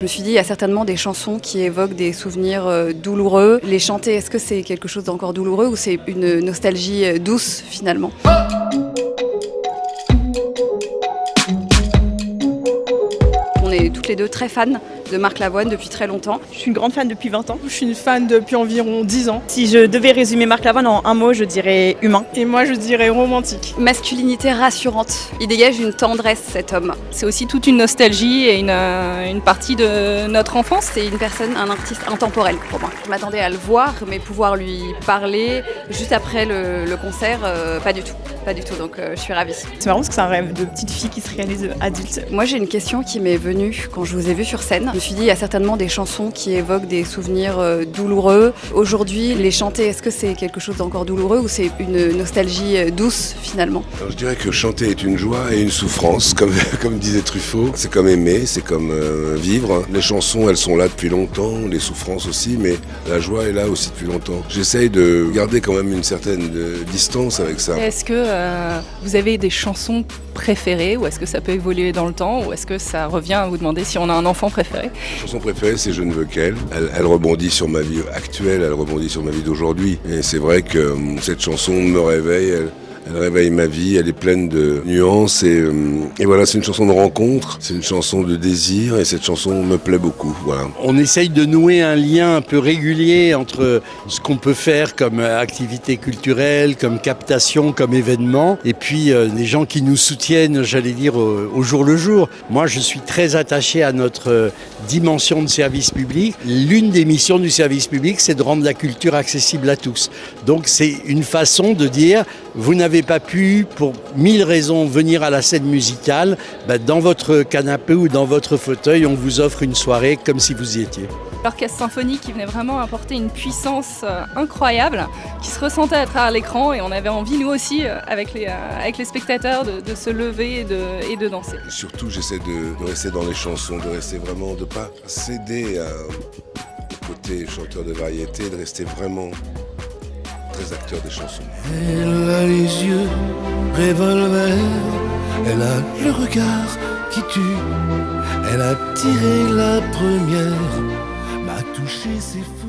Je me suis dit, il y a certainement des chansons qui évoquent des souvenirs douloureux. Les chanter, est-ce que c'est quelque chose d'encore douloureux ou c'est une nostalgie douce finalement? On est toutes les deux très fans de Marc Lavoine depuis très longtemps. Je suis une grande fan depuis 20 ans. Je suis une fan depuis environ 10 ans. Si je devais résumer Marc Lavoine en un mot, je dirais humain. Et moi, je dirais romantique. Masculinité rassurante. Il dégage une tendresse, cet homme. C'est aussi toute une nostalgie et une partie de notre enfance. C'est une personne, un artiste intemporel pour moi. Je m'attendais à le voir, mais pouvoir lui parler juste après le concert, pas du tout. Pas du tout, donc je suis ravie. C'est marrant parce que c'est un rêve de petite fille qui se réalise adulte. Moi, j'ai une question qui m'est venue quand je vous ai vu sur scène. Je me suis dit, il y a certainement des chansons qui évoquent des souvenirs douloureux. Aujourd'hui, les chanter, est-ce que c'est quelque chose d'encore douloureux ou c'est une nostalgie douce finalement? Alors, je dirais que chanter est une joie et une souffrance, comme disait Truffaut. C'est comme aimer, c'est comme vivre. Les chansons, elles sont là depuis longtemps, les souffrances aussi, mais la joie est là aussi depuis longtemps. J'essaye de garder quand même une certaine distance avec ça. Est-ce que vous avez des chansons préférées ou est-ce que ça peut évoluer dans le temps ou est-ce que ça revient à vous demander si on a un enfant préféré? Ma chanson préférée, c'est Je ne veux qu'elle. Elle rebondit sur ma vie actuelle, elle rebondit sur ma vie d'aujourd'hui. Et c'est vrai que cette chanson me réveille. Elle réveille ma vie, elle est pleine de nuances et voilà, c'est une chanson de rencontre, c'est une chanson de désir et cette chanson me plaît beaucoup. Voilà. On essaye de nouer un lien un peu régulier entre ce qu'on peut faire comme activité culturelle, comme captation, comme événement et puis les gens qui nous soutiennent, j'allais dire, au jour le jour. Moi, je suis très attaché à notre dimension de service public. L'une des missions du service public, c'est de rendre la culture accessible à tous. Donc c'est une façon de dire, vous n'avez pas pu, pour 1000 raisons, venir à la scène musicale, dans votre canapé ou dans votre fauteuil, on vous offre une soirée comme si vous y étiez. L'orchestre symphonique qui venait vraiment apporter une puissance incroyable, qui se ressentait à travers l'écran et on avait envie, nous aussi, avec les spectateurs, de se lever et de danser. Surtout, j'essaie de rester dans les chansons, de rester vraiment, de ne pas céder au côté chanteur de variété, de rester vraiment très acteur des chansons. Elle a les yeux revolver, elle a le regard qui tue, elle a tiré la première, m'a touché ses fous.